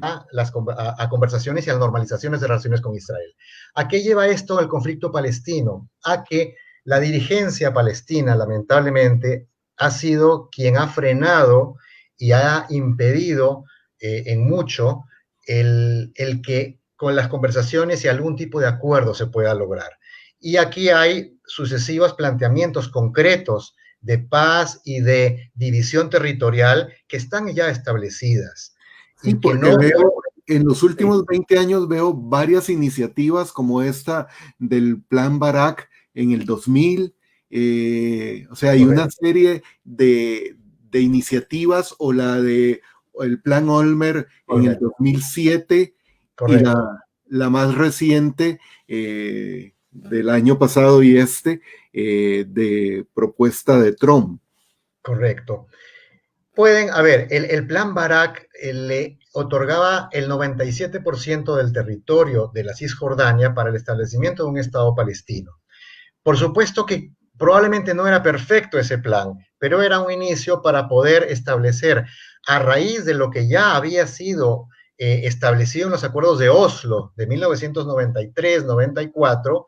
a conversaciones y a normalizaciones de relaciones con Israel. ¿A qué lleva esto el conflicto palestino? A que la dirigencia palestina, lamentablemente, ha sido quien ha frenado y ha impedido en mucho el que con las conversaciones y algún tipo de acuerdo se pueda lograr. Y aquí hay sucesivos planteamientos concretos de paz y de división territorial que están ya establecidas. Sí, porque veo, en los últimos 20 años veo varias iniciativas como esta del Plan Barak en el 2000, o sea, hay una serie de iniciativas, o el Plan Olmer en el 2007, y la más reciente del año pasado y de propuesta de Trump. Correcto. El Plan Barak le otorgaba el 97% del territorio de la Cisjordania para el establecimiento de un Estado palestino. Por supuesto que probablemente no era perfecto ese plan, pero era un inicio para poder establecer, a raíz de lo que ya había sido establecido en los acuerdos de Oslo de 1993-94,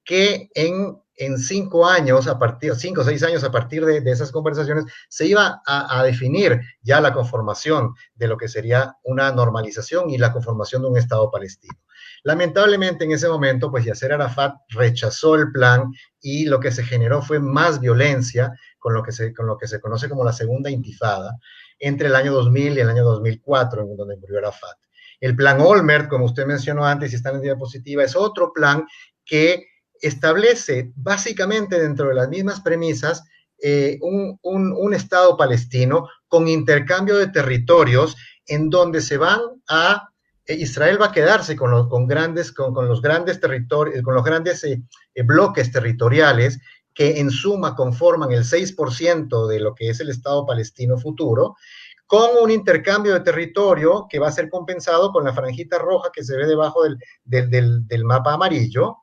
que en 5 años, 5 o 6 años a partir de esas conversaciones, se iba a definir ya la conformación de lo que sería una normalización y la conformación de un Estado palestino. Lamentablemente en ese momento, pues Yasser Arafat rechazó el plan y lo que se generó fue más violencia con lo que se conoce como la Segunda Intifada entre el año 2000 y el año 2004, en donde murió Arafat. El plan Olmert, como usted mencionó antes y está en la diapositiva, es otro plan que establece básicamente dentro de las mismas premisas un Estado palestino con intercambio de territorios en donde se van a Israel va a quedarse con los grandes territorios, con los grandes bloques territoriales que en suma conforman el 6% de lo que es el Estado palestino futuro, con un intercambio de territorio que va a ser compensado con la franjita roja que se ve debajo del mapa amarillo,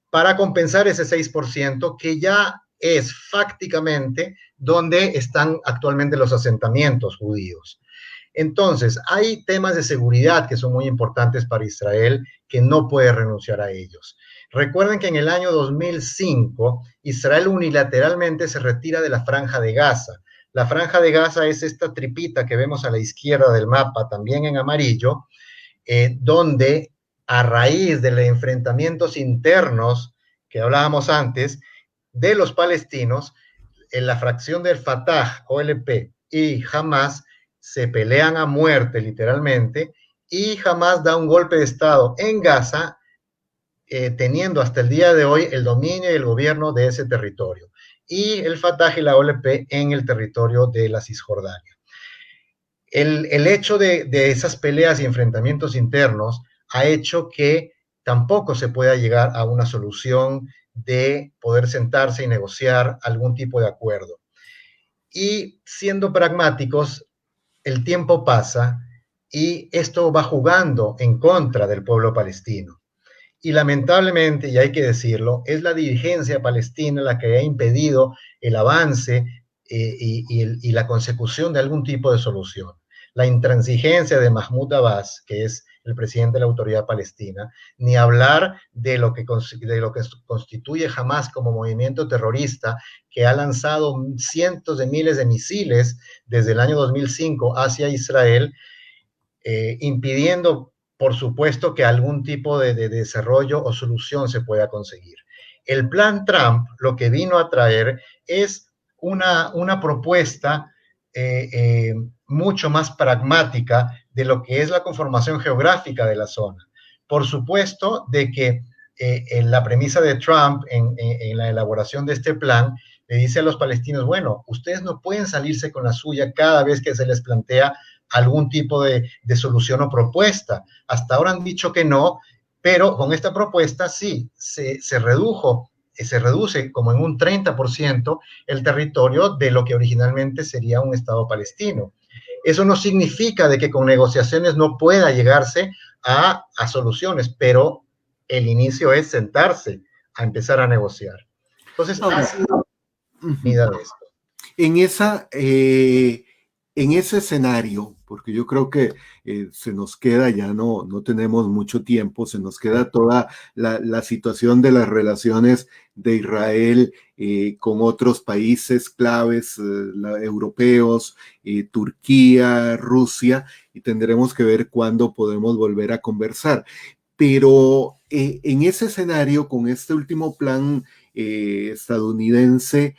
para compensar ese 6% que ya es fácticamente donde están actualmente los asentamientos judíos. Entonces, hay temas de seguridad que son muy importantes para Israel, que no puede renunciar a ellos. Recuerden que en el año 2005, Israel unilateralmente se retira de la Franja de Gaza. La Franja de Gaza es esta tripita que vemos a la izquierda del mapa, también en amarillo, donde a raíz de los enfrentamientos internos que hablábamos antes, de los palestinos, en la fracción del Fatah, OLP y Hamas, se pelean a muerte literalmente, y Hamas da un golpe de Estado en Gaza, teniendo hasta el día de hoy el dominio y el gobierno de ese territorio, y el Fatah y la OLP en el territorio de la Cisjordania. El hecho de esas peleas y enfrentamientos internos ha hecho que tampoco se pueda llegar a una solución de poder sentarse y negociar algún tipo de acuerdo. Y siendo pragmáticos, el tiempo pasa y esto va jugando en contra del pueblo palestino. Y lamentablemente, y hay que decirlo, es la dirigencia palestina la que ha impedido el avance y la consecución de algún tipo de solución. La intransigencia de Mahmoud Abbas, que es el presidente de la Autoridad Palestina, ni hablar de lo que constituye Hamas como movimiento terrorista, que ha lanzado cientos de miles de misiles desde el año 2005 hacia Israel, impidiendo, por supuesto, que algún tipo de desarrollo o solución se pueda conseguir. El plan Trump lo que vino a traer es una propuesta mucho más pragmática de lo que es la conformación geográfica de la zona. Por supuesto de que en la premisa de Trump en la elaboración de este plan le dice a los palestinos, bueno, ustedes no pueden salirse con la suya cada vez que se les plantea algún tipo de solución o propuesta. Hasta ahora han dicho que no, pero con esta propuesta sí, se reduce como en un 30% el territorio de lo que originalmente sería un Estado palestino. Eso no significa de que con negociaciones no pueda llegarse a soluciones, pero el inicio es sentarse a empezar a negociar. Entonces, ha sido unida de esto. En ese escenario, porque yo creo que se nos queda, ya no tenemos mucho tiempo, se nos queda toda la situación de las relaciones de Israel con otros países claves europeos, Turquía, Rusia, y tendremos que ver cuándo podemos volver a conversar. Pero en ese escenario, con este último plan estadounidense,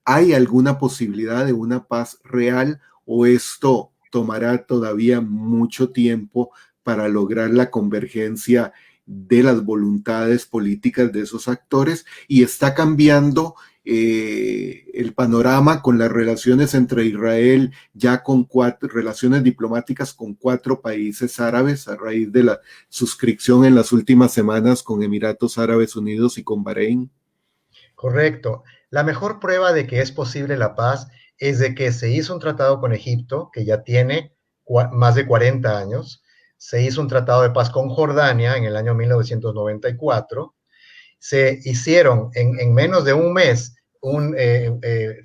¿hay alguna posibilidad de una paz real o esto tomará todavía mucho tiempo para lograr la convergencia de las voluntades políticas de esos actores? Y está cambiando el panorama con las relaciones entre Israel, ya con relaciones diplomáticas con 4 países árabes a raíz de la suscripción en las últimas semanas con Emiratos Árabes Unidos y con Bahrein. Correcto. La mejor prueba de que es posible la paz es de que se hizo un tratado con Egipto, que ya tiene más de 40 años, se hizo un tratado de paz con Jordania en el año 1994, se hicieron en menos de un mes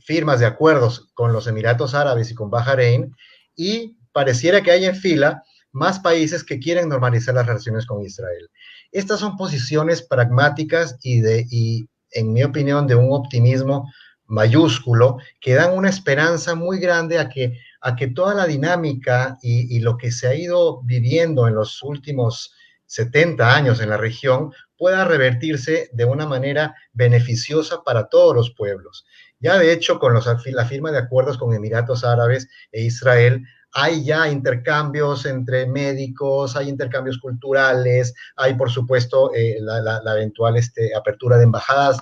firmas de acuerdos con los Emiratos Árabes y con Bahrein, y pareciera que hay en fila más países que quieren normalizar las relaciones con Israel. Estas son posiciones pragmáticas y en mi opinión, de un optimismo mayúsculo, que dan una esperanza muy grande a que toda la dinámica y lo que se ha ido viviendo en los últimos 70 años en la región pueda revertirse de una manera beneficiosa para todos los pueblos. Ya de hecho, con la firma de acuerdos con Emiratos Árabes e Israel, hay ya intercambios entre médicos, hay intercambios culturales, hay por supuesto la eventual apertura de embajadas,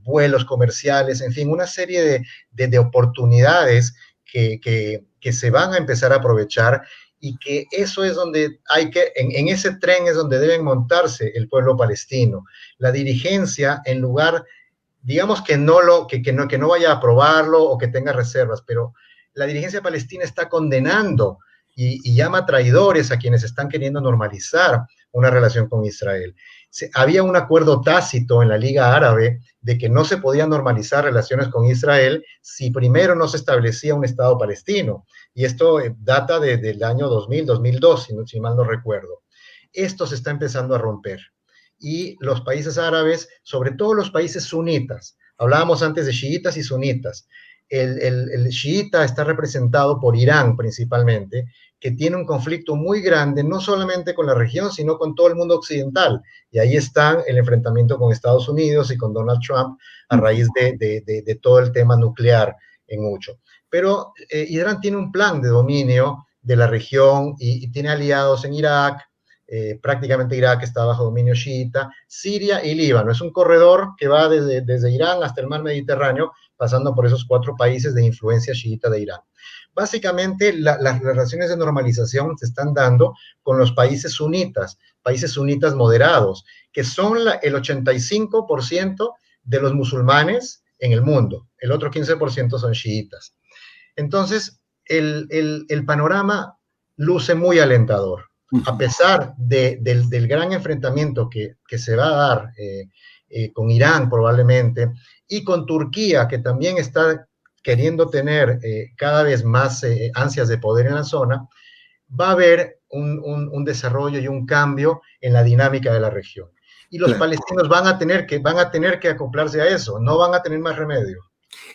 vuelos comerciales, en fin, una serie de oportunidades que se van a empezar a aprovechar, y que eso es donde en ese tren es donde deben montarse el pueblo palestino. La dirigencia, en lugar, digamos que no vaya a aprobarlo o que tenga reservas, pero la dirigencia palestina está condenando y llama traidores a quienes están queriendo normalizar una relación con Israel. Había un acuerdo tácito en la Liga Árabe de que no se podían normalizar relaciones con Israel si primero no se establecía un Estado palestino. Y esto data del año 2000, 2002, si mal no recuerdo. Esto se está empezando a romper. Y los países árabes, sobre todo los países sunitas, hablábamos antes de chiitas y sunitas, el chiita está representado por Irán principalmente, que tiene un conflicto muy grande, no solamente con la región, sino con todo el mundo occidental. Y ahí está el enfrentamiento con Estados Unidos y con Donald Trump a raíz de todo el tema nuclear en mucho. Pero Irán tiene un plan de dominio de la región y tiene aliados en Irak. Prácticamente Irak está bajo dominio chiita, Siria y Líbano. Es un corredor que va desde Irán hasta el mar Mediterráneo, pasando por esos 4 países de influencia chiita de Irán. Básicamente, las relaciones de normalización se están dando con los países sunitas moderados, que son el 85% de los musulmanes en el mundo. El otro 15% son chiitas. Entonces, el panorama luce muy alentador. A pesar del gran enfrentamiento que se va a dar con Irán probablemente, y con Turquía, que también está queriendo tener cada vez más ansias de poder en la zona, va a haber un desarrollo y un cambio en la dinámica de la región. Y los palestinos van a tener que acoplarse a eso, no van a tener más remedio.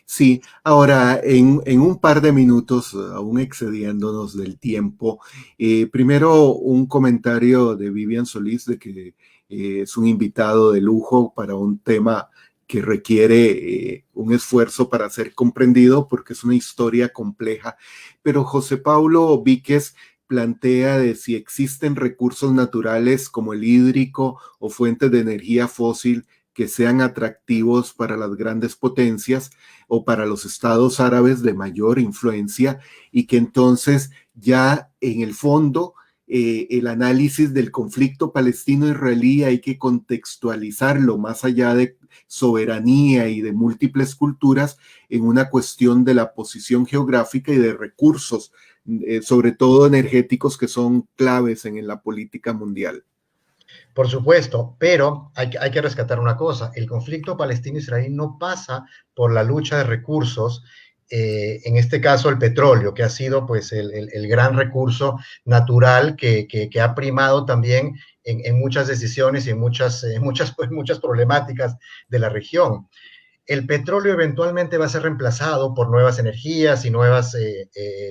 Sí, ahora en un par de minutos, aún excediéndonos del tiempo, primero un comentario de Vivian Solís de que es un invitado de lujo para un tema que requiere un esfuerzo para ser comprendido porque es una historia compleja, pero José Paulo Víquez plantea de si existen recursos naturales como el hídrico o fuentes de energía fósil que sean atractivos para las grandes potencias o para los estados árabes de mayor influencia y que entonces ya en el fondo el análisis del conflicto palestino-israelí hay que contextualizarlo más allá de soberanía y de múltiples culturas en una cuestión de la posición geográfica y de recursos, sobre todo energéticos, que son claves en la política mundial. Por supuesto, pero hay que rescatar una cosa, el conflicto palestino-israelí no pasa por la lucha de recursos, en este caso el petróleo, que ha sido pues el gran recurso natural que ha primado también en muchas decisiones y en muchas problemáticas de la región. El petróleo eventualmente va a ser reemplazado por nuevas energías y nuevas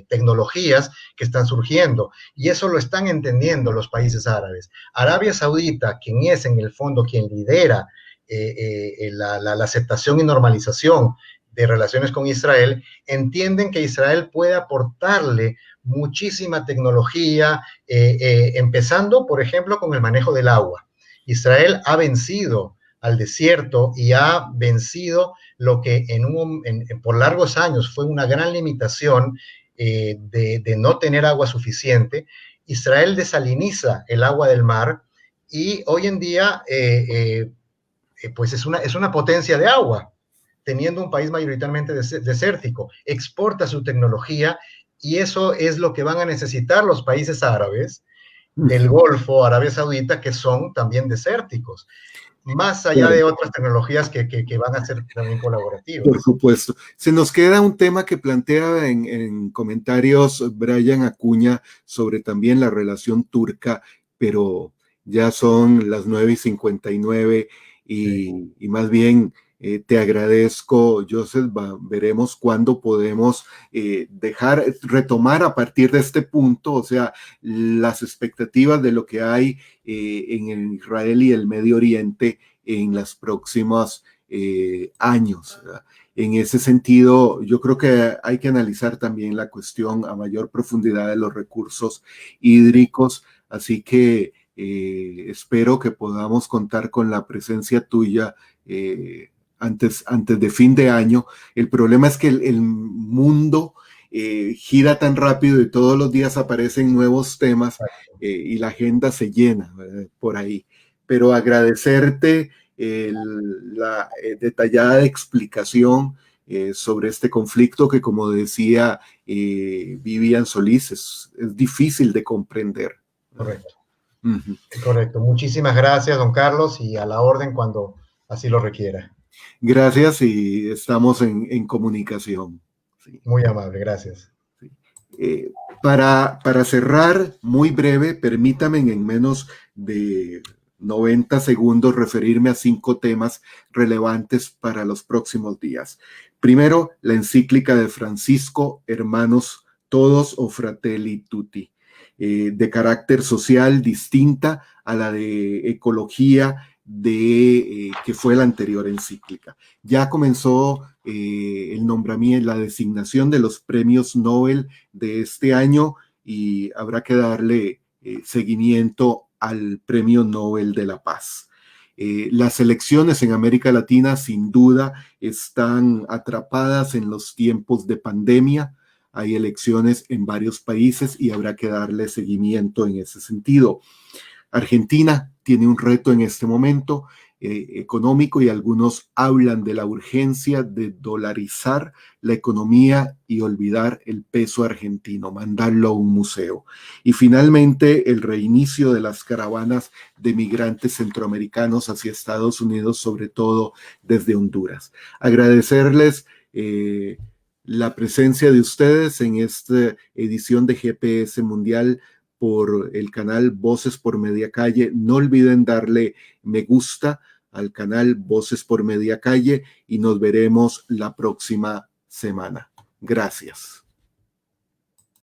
tecnologías que están surgiendo, y eso lo están entendiendo los países árabes. Arabia Saudita, quien es en el fondo quien lidera la aceptación y normalización de relaciones con Israel, entienden que Israel puede aportarle muchísima tecnología, empezando, por ejemplo, con el manejo del agua. Israel ha vencido al desierto y ha vencido lo que por largos años fue una gran limitación de no tener agua suficiente. Israel desaliniza el agua del mar y hoy en día pues es una potencia de agua, teniendo un país mayoritariamente desértico, exporta su tecnología y eso es lo que van a necesitar los países árabes del Golfo, Arabia Saudita, que son también desérticos, más allá de otras tecnologías que van a ser también colaborativas. Por supuesto. Se nos queda un tema que plantea en comentarios Brian Acuña sobre también la relación turca, pero ya son las 9:59 y más bien te agradezco, Joseph. Veremos cuándo podemos retomar a partir de este punto, o sea, las expectativas de lo que hay en Israel y el Medio Oriente en los próximos años, ¿verdad? En ese sentido, yo creo que hay que analizar también la cuestión a mayor profundidad de los recursos hídricos, así que espero que podamos contar con la presencia tuya antes de fin de año. El problema es que el mundo gira tan rápido y todos los días aparecen nuevos temas y la agenda se llena, ¿verdad? Por ahí. Pero agradecerte la detallada explicación sobre este conflicto que, como decía Vivian Solís, es difícil de comprender. Correcto. Correcto. Muchísimas gracias, don Carlos, y a la orden cuando así lo requiera. Gracias y estamos en comunicación. Sí. Muy amable, gracias. Sí. Para cerrar, muy breve, permítame en menos de 90 segundos referirme a 5 temas relevantes para los próximos días. Primero, la encíclica de Francisco, Hermanos Todos o Fratelli Tutti, de carácter social distinta a la de ecología que fue la anterior encíclica. Ya comenzó el nombramiento, la designación de los premios Nobel de este año y habrá que darle seguimiento al Premio Nobel de la Paz. Las elecciones en América Latina sin duda están atrapadas en los tiempos de pandemia. Hay elecciones en varios países y habrá que darle seguimiento en ese sentido. Argentina tiene un reto en este momento económico y algunos hablan de la urgencia de dolarizar la economía y olvidar el peso argentino, mandarlo a un museo. Y finalmente el reinicio de las caravanas de migrantes centroamericanos hacia Estados Unidos, sobre todo desde Honduras. Agradecerles la presencia de ustedes en esta edición de GPS Mundial por el canal Voces por Media Calle. No olviden darle me gusta al canal Voces por Media Calle y nos veremos la próxima semana. Gracias.